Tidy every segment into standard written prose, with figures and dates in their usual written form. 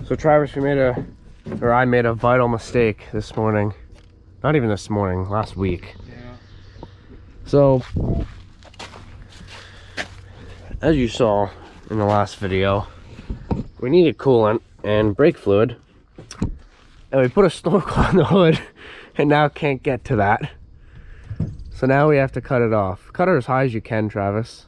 So Travis, I made a vital mistake this morning. Not even this morning, last week. Yeah. So, as you saw in the last video, we needed coolant and brake fluid. And we put a snorkel on the hood and now can't get to that. So now we have to cut it off. Cut it as high as you can, Travis.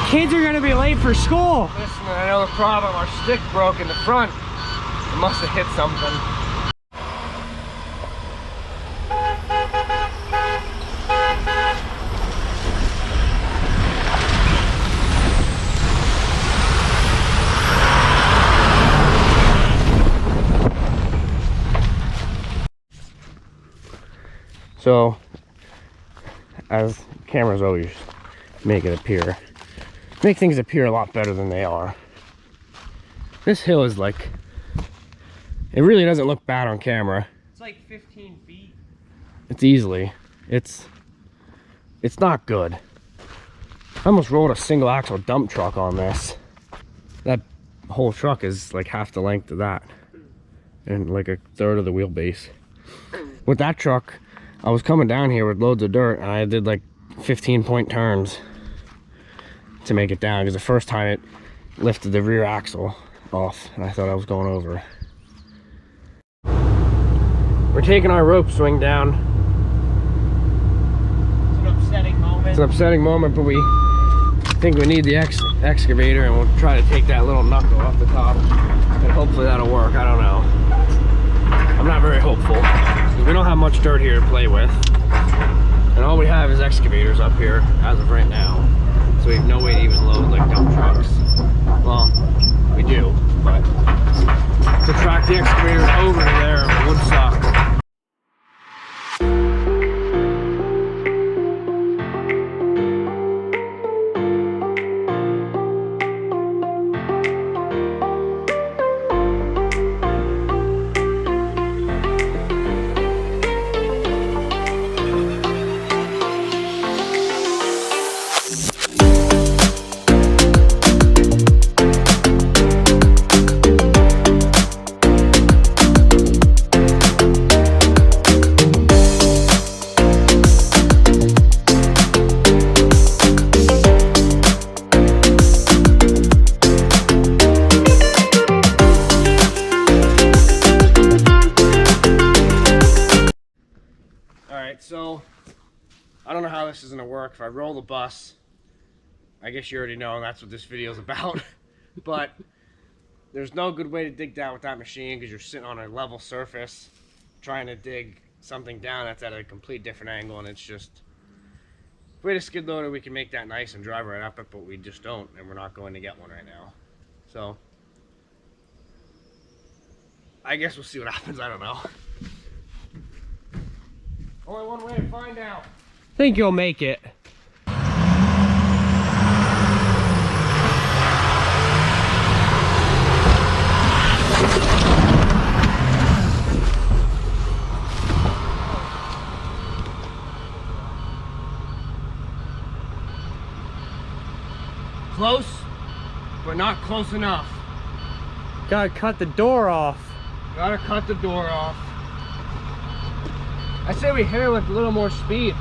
Kids are gonna be late for school. Listen, I know the problem. Our stick broke in the front. It must have hit something. So, as cameras always make things appear a lot better than they are. This hill is like, it really doesn't look bad on camera. It's like 15 feet. It's easily, it's not good. I almost rolled a single axle dump truck on this. That whole truck is like half the length of that and like a third of the wheelbase. With that truck, I was coming down here with loads of dirt and I did like 15-point turns to make it down because the first time it lifted the rear axle off and I thought I was going over. We're taking our rope swing down. It's an upsetting moment. It's an upsetting moment, but we think we need the excavator and we'll try to take that little knuckle off the top and hopefully that'll work. I don't know. I'm not very hopeful because we don't have much dirt here to play with and all we have is excavators up here as of right now. So we have no way to even load like dump trucks. Well, we do, but to track the excavator over to there would suck. So I don't know how this is gonna work. If I roll the bus, I guess you already know that's what this video is about. But there's no good way to dig down with that machine because you're sitting on a level surface trying to dig something down that's at a complete different angle, and it's just, if we had a skid loader we can make that nice and drive right up it, but we just don't, and we're not going to get one right now. So I guess we'll see what happens. I don't know. Only one way to find out. I think you'll make it. Close, but not close enough. Gotta cut the door off. Gotta cut the door off. I say we hit it with a little more speed.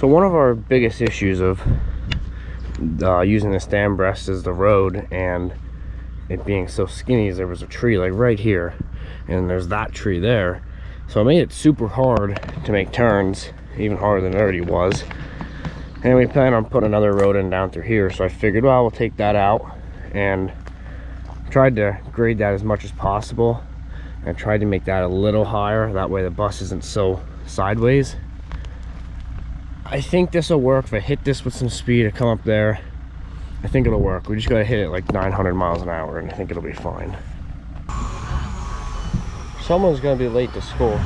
So one of our biggest issues of using the stand breast is the road, and it being so skinny. There was a tree like right here, and there's that tree there, so it made it super hard to make turns, even harder than it already was. And we plan on putting another road in down through here, so I figured, well, we'll take that out, and tried to grade that as much as possible, and tried to make that a little higher, that way the bus isn't so sideways. I think this will work. If I hit this with some speed to come up there, I think it'll work. We just gotta hit it like 900 miles an hour, and I think it'll be fine. Someone's gonna be late to school.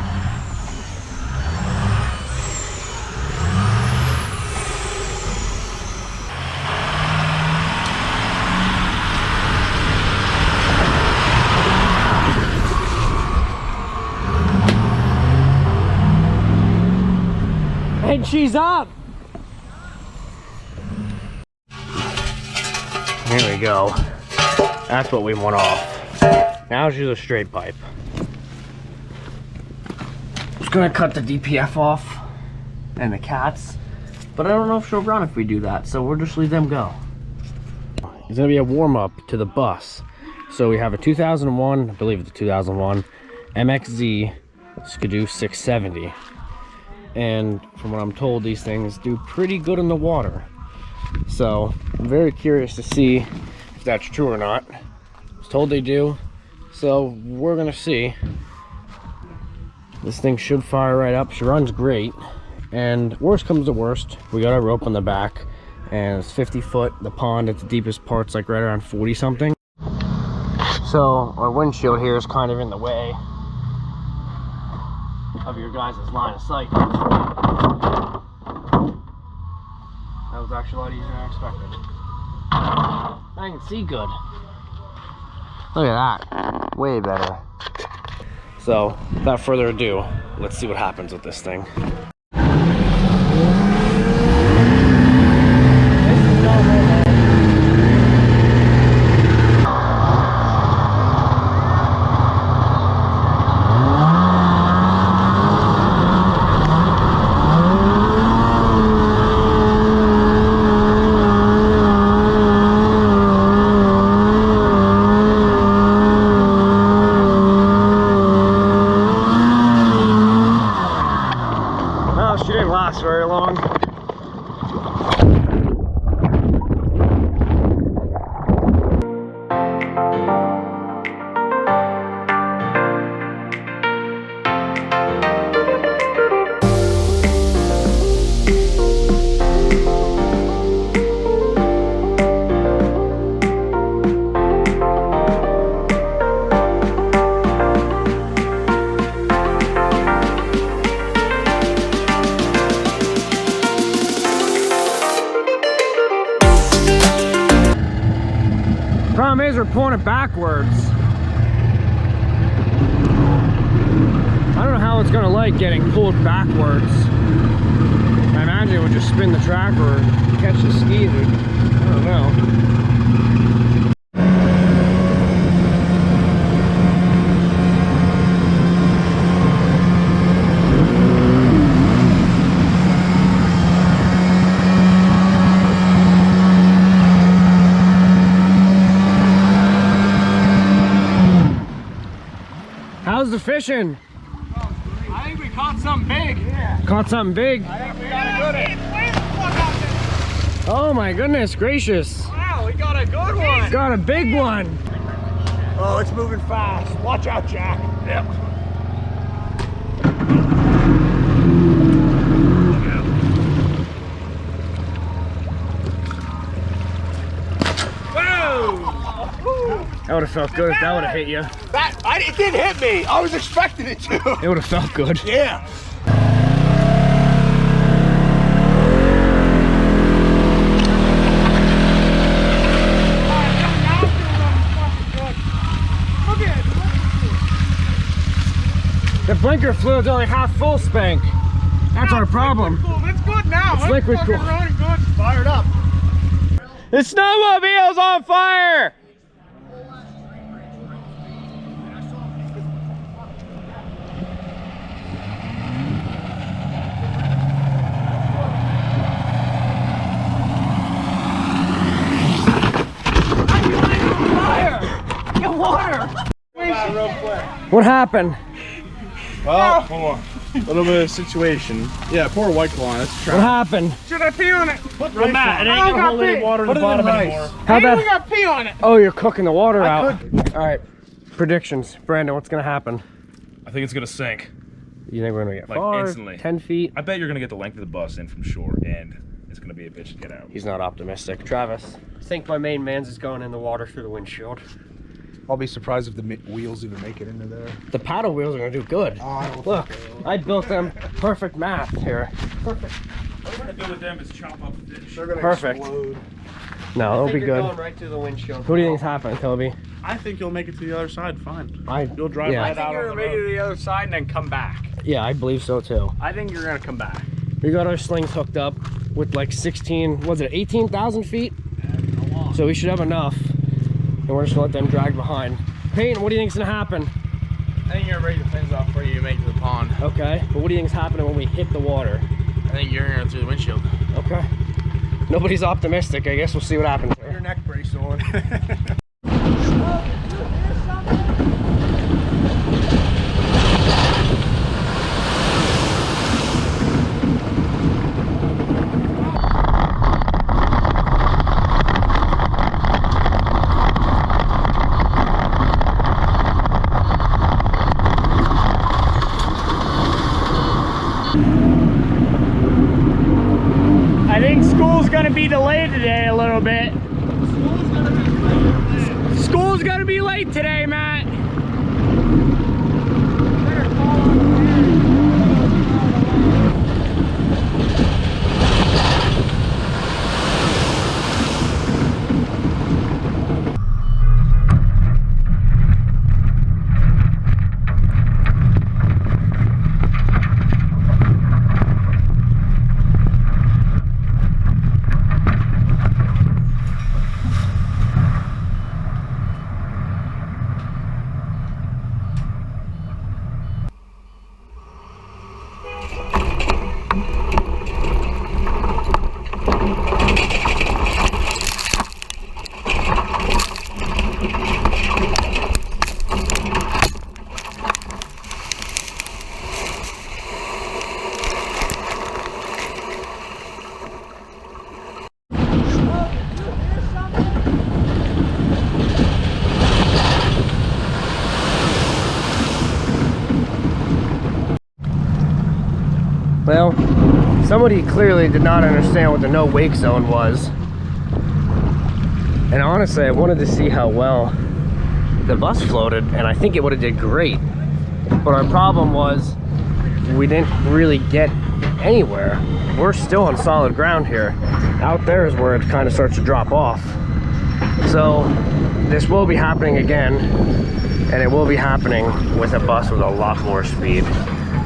And she's up. Here we go. That's what we want off. Now she's a straight pipe. Just gonna cut the DPF off and the cats, but I don't know if she'll run if we do that, so we'll just leave them go. It's gonna be a warm-up to the bus. So we have a 2001, I believe it's a 2001 MXZ Skidoo 670. And from what I'm told, these things do pretty good in the water. So I'm very curious to see if that's true or not. I was told they do, so we're gonna see. This thing should fire right up. She runs great, and worst comes to worst, we got a rope on the back, and it's 50 foot. The pond at the deepest part's like right around 40 something. So our windshield here is kind of in the way of your guys' line of sight. That was actually a lot easier than I expected. I can see good. Look at that. Way better. So, without further ado, let's see what happens with this thing. She didn't last very long. Problem is, we're pulling it backwards. I don't know how it's gonna like getting pulled backwards. I imagine it would just spin the track or catch the skis. I don't know. How's the fishing? I think we caught something big. Yeah. Caught something big? I think we got a good one. Oh my goodness gracious. Wow, we got a good one. Got a big one. Oh, it's moving fast. Watch out, Jack. Yep. That would have felt good if that would have hit you. It did hit me. I was expecting it to. It would have felt good. Yeah. The blinker fluid's only half full, Spank. That's our problem. It's good now. It's liquid cool. Running good. Fired up. The snowmobile's on fire! What happened? Well, hold on. A little bit of situation. Yeah, poor White Claw. That's What happened? Should I pee on it? Well, Matt, it ain't gonna hold any water in the bottom anymore. How'd Hey, we that? got pee on it. Oh, you're cooking the water out. All right. Predictions, Brandon. What's gonna happen? I think it's gonna sink. You think we're gonna get Like, far? instantly. 10 feet? I bet you're gonna get the length of the bus in from shore, and it's gonna be a bitch to get out. He's not optimistic. Travis, I think my main man's is going in the water through the windshield. I'll be surprised if the wheels even make it into there. The paddle wheels are gonna do good. Oh, I don't Look, I built them perfect math here. Perfect. What I'm gonna do with them is chop up the fish. They're gonna Perfect. explode. No, it'll be good. Going right through the windshield. What do you think's happening, Toby? I think you'll make it to the other side fine. You'll drive yeah. right out You're on gonna the make it road. to the other side and then come back. Yeah, I believe so too. I think you're gonna come back. We got our slings hooked up with like 18,000 feet? So we should have enough. And we're just gonna let them drag behind. Peyton, what do you think's gonna happen? I think you're gonna break the fins off before you make it to the pond. Okay, but what do you think's happening when we hit the water? I think you're gonna go through the windshield. Okay. Nobody's optimistic. I guess we'll see what happens Your here. neck brace on. I think school's gonna be delayed today a little bit. School's gonna be late today, Matt. Well, somebody clearly did not understand what the no wake zone was. And honestly, I wanted to see how well the bus floated, and I think it would have did great. But our problem was we didn't really get anywhere. We're still on solid ground here. Out there is where it kind of starts to drop off. So this will be happening again, and it will be happening with a bus with a lot more speed.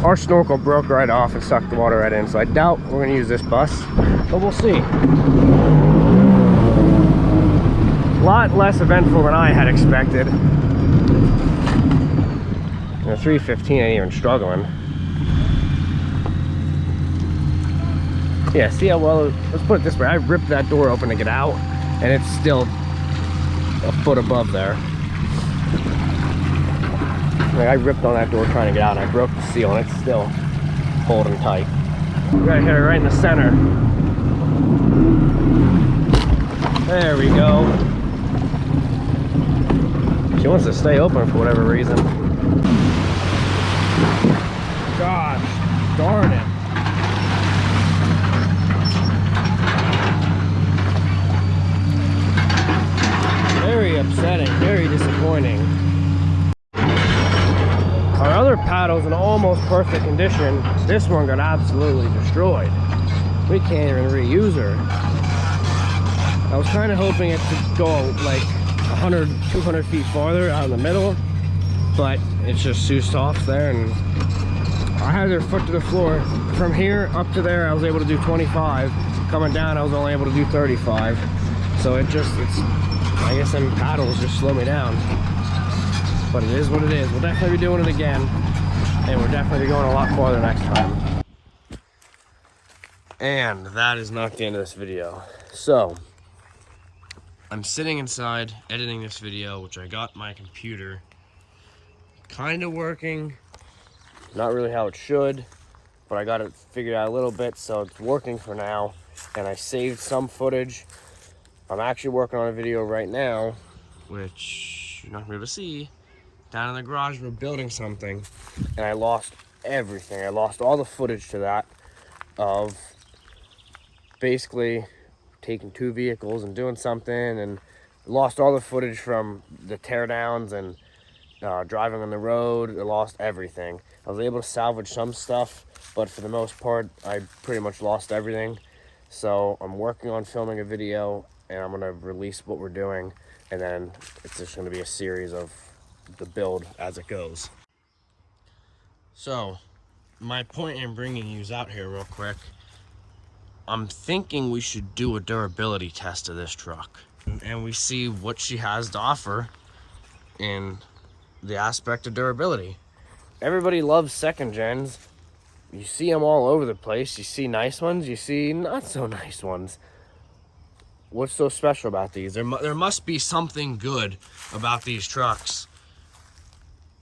Our snorkel broke right off and sucked the water right in, so I doubt we're going to use this bus, but we'll see. A lot less eventful than I had expected. The 315 ain't even struggling. Yeah, see how well, let's put it this way, I ripped that door open to get out, and it's still a foot above there. Like I ripped on that door trying to get out, and I broke the seal, and it's still holding tight. We gotta hit it right in the center. There we go. She wants to stay open for whatever reason. Gosh, darn it. Very upsetting, very disappointing. Our other paddle's in almost perfect condition. This one got absolutely destroyed. We can't even reuse her. I was kind of hoping it could go like 100, 200 feet farther out in the middle, but it's just too soft there, and I had her foot to the floor. From here up to there, I was able to do 25. Coming down, I was only able to do 35. So it's, I guess them paddles just slow me down. But it is what it is. We'll definitely be doing it again, and we're definitely going a lot farther next time. And that is not the end of this video. So I'm sitting inside editing this video, which I got my computer kind of working. Not really how it should, but I got it figured out a little bit, so it's working for now. And I saved some footage. I'm actually working on a video right now, which you're not gonna be able to see. Down in the garage, we're building something, and I lost everything. I lost all the footage to that of basically taking two vehicles and doing something, and lost all the footage from the teardowns and driving on the road. I lost everything. I was able to salvage some stuff, but for the most part, I pretty much lost everything. So I'm working on filming a video, and I'm gonna release what we're doing, and then it's just gonna be a series of the build as it goes. So my point in bringing you out here real quick, I'm thinking we should do a durability test of this truck, and we see what she has to offer in the aspect of durability. Everybody loves second gens. You see them all over the place. You see nice ones, you see not so nice ones. What's so special about these? There must be something good about these trucks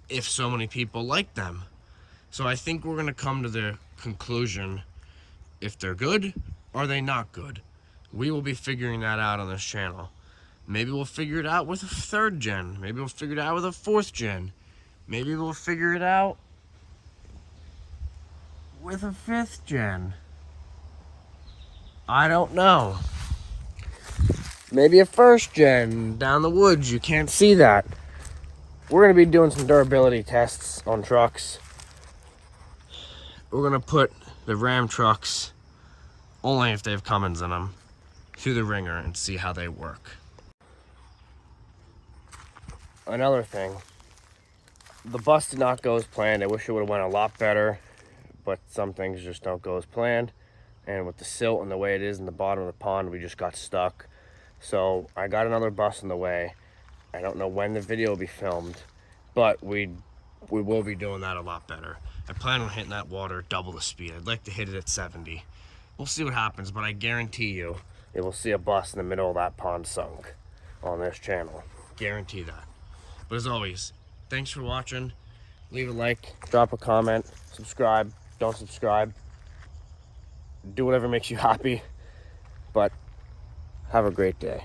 if so many people like them. So I think we're gonna come to the conclusion if they're good or they not good. We will be figuring that out on this channel. Maybe we'll figure it out with a 3rd gen. Maybe we'll figure it out with a 4th gen. Maybe we'll figure it out with a 5th gen. I don't know. Maybe a 1st gen down the woods. You can't see that. We're gonna be doing some durability tests on trucks. We're gonna put the Ram trucks, only if they have Cummins in them, through the ringer and see how they work. Another thing, the bus did not go as planned. I wish it would have went a lot better, but some things just don't go as planned. And with the silt and the way it is in the bottom of the pond, we just got stuck. So I got another bus in the way. I don't know when the video will be filmed, but we will be doing that a lot better. I plan on hitting that water double the speed. I'd like to hit it at 70. We'll see what happens, but I guarantee you it will see a bus in the middle of that pond sunk on this channel. Guarantee that. But as always, thanks for watching. Leave a like, drop a comment, subscribe, don't subscribe. Do whatever makes you happy, but have a great day.